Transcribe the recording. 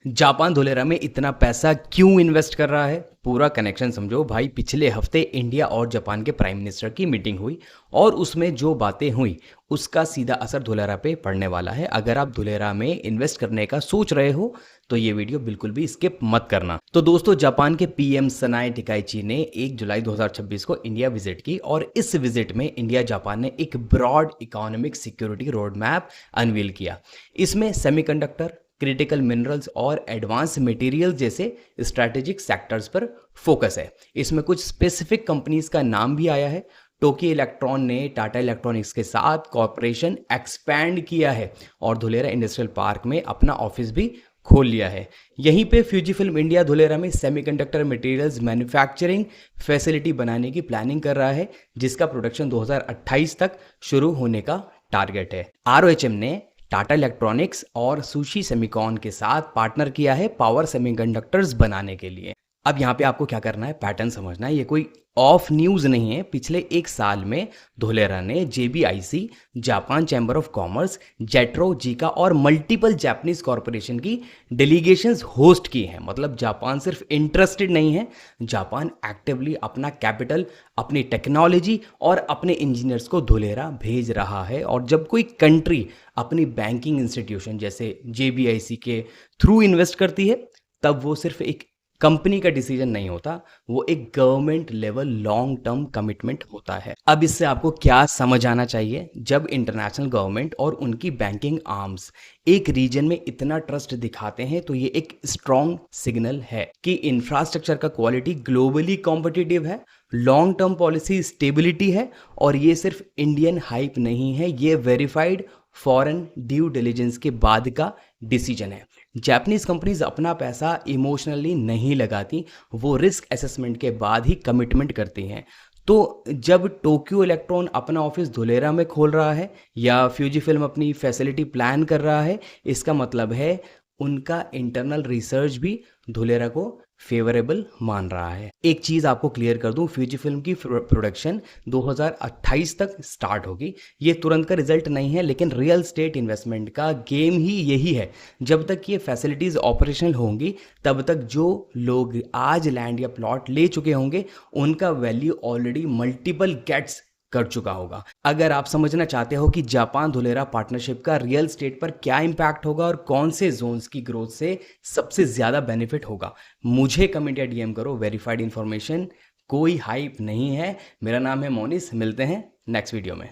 Japan Dholera में इतना पैसा क्यों इन्वेस्ट कर रहा है? पूरा कनेक्शन समझो भाई। पिछले हफ्ते इंडिया और जापान के प्राइम मिनिस्टर की मीटिंग हुई और उसमें जो बातें हुई उसका सीधा असर धोलेरा पे पड़ने वाला है। अगर आप धोलेरा में इन्वेस्ट करने का सोच रहे हो तो ये वीडियो बिल्कुल भी स्किप मत करना। तो दोस्तों, जापान के पीएम सनाए टेकाइची ने 1 जुलाई 2026 को इंडिया विजिट की और इस विजिट में इंडिया जापान ने एक broad economic security road map unveil किया। इसमें सेमीकंडक्टर, क्रिटिकल मिनरल्स और एडवांस मटेरियल जैसे स्ट्रैटेजिक सेक्टर्स पर फोकस है। इसमें कुछ स्पेसिफिक कंपनीज का नाम भी आया है। टोक्यो इलेक्ट्रॉन ने टाटा इलेक्ट्रॉनिक्स के साथ कॉर्पोरेशन एक्सपैंड किया है और धुलेरा इंडस्ट्रियल पार्क में अपना ऑफिस भी खोल लिया है। यहीं पे फ्यूजीफिल्म इंडिया धुलेरा में सेमीकंडक्टर मटेरियल्स मैन्युफैक्चरिंग फैसिलिटी बनाने की प्लानिंग कर रहा है, जिसका प्रोडक्शन 2028 तक शुरू होने का टारगेट है। आरओएचएम ने टाटा इलेक्ट्रॉनिक्स और सुशी सेमिकॉन के साथ पार्टनर किया है पावर सेमीकंडक्टर्स बनाने के लिए। अब यहाँ पे आपको क्या करना है, पैटर्न समझना है। ये कोई ऑफ न्यूज़ नहीं है। पिछले एक साल में धोलेरा ने JBIC, Japan chamber of commerce, JETRO, JICA और मल्टीपल जापानीज कॉरपोरेशन की डेलीगेशंस होस्ट की हैं। मतलब जापान सिर्फ इंटरेस्टेड नहीं है, जापान एक्टिवली अपना कैपिटल, अपनी टेक्नोलॉजी और अपने इंजीनियर्स को धोलेरा भेज रहा है। और जब कोई कंट्री अपनी बैंकिंग इंस्टीट्यूशन जैसे जेबीआईसी के थ्रू इन्वेस्ट करती है, तब वो सिर्फ एक कंपनी का डिसीजन नहीं होता, वो एक government level long term commitment होता है। अब इससे आपको क्या समझ आना चाहिए? जब इंटरनेशनल गवर्नमेंट और उनकी बैंकिंग आर्म्स एक रीजन में इतना ट्रस्ट दिखाते हैं तो ये एक स्ट्रॉन्ग सिग्नल है कि इंफ्रास्ट्रक्चर का क्वालिटी ग्लोबली कॉम्पिटिटिव है, लॉन्ग टर्म पॉलिसी स्टेबिलिटी है और ये सिर्फ इंडियन हाइप नहीं है, ये वेरीफाइड फॉरेन ड्यू डिलिजेंस के बाद का डिसीजन है। जापानीज कंपनीज अपना पैसा इमोशनली नहीं लगाती, वो रिस्क असेसमेंट के बाद ही कमिटमेंट करती हैं। तो जब टोक्यो इलेक्ट्रॉन अपना ऑफिस धुलेरा में खोल रहा है या फ्यूजीफिल्म अपनी फैसिलिटी प्लान कर रहा है, इसका मतलब है उनका इंटरनल रिसर्च भी धुलेरा को फेवरेबल मान रहा है। एक चीज आपको क्लियर कर दूं, फ्यूजीफिल्म की प्रोडक्शन 2028 तक स्टार्ट होगी। ये तुरंत का रिजल्ट नहीं है, लेकिन रियल स्टेट इन्वेस्टमेंट का गेम ही यही है। जब तक ये फैसिलिटीज ऑपरेशनल होंगी, तब तक जो लोग आज लैंड या प्लॉट ले चुके होंगे, उनका वैल्यू ऑलरेडी मल्टीपल गेट्स कर चुका होगा। अगर आप समझना चाहते हो कि जापान धुलेरा पार्टनरशिप का रियल स्टेट पर क्या इंपैक्ट होगा और कौन से जोन्स की ग्रोथ से सबसे ज्यादा बेनिफिट होगा, मुझे कमेंट या डीएम करो। वेरीफाइड इंफॉर्मेशन, कोई हाइप नहीं है। मेरा नाम है मोनिस, मिलते हैं नेक्स्ट वीडियो में।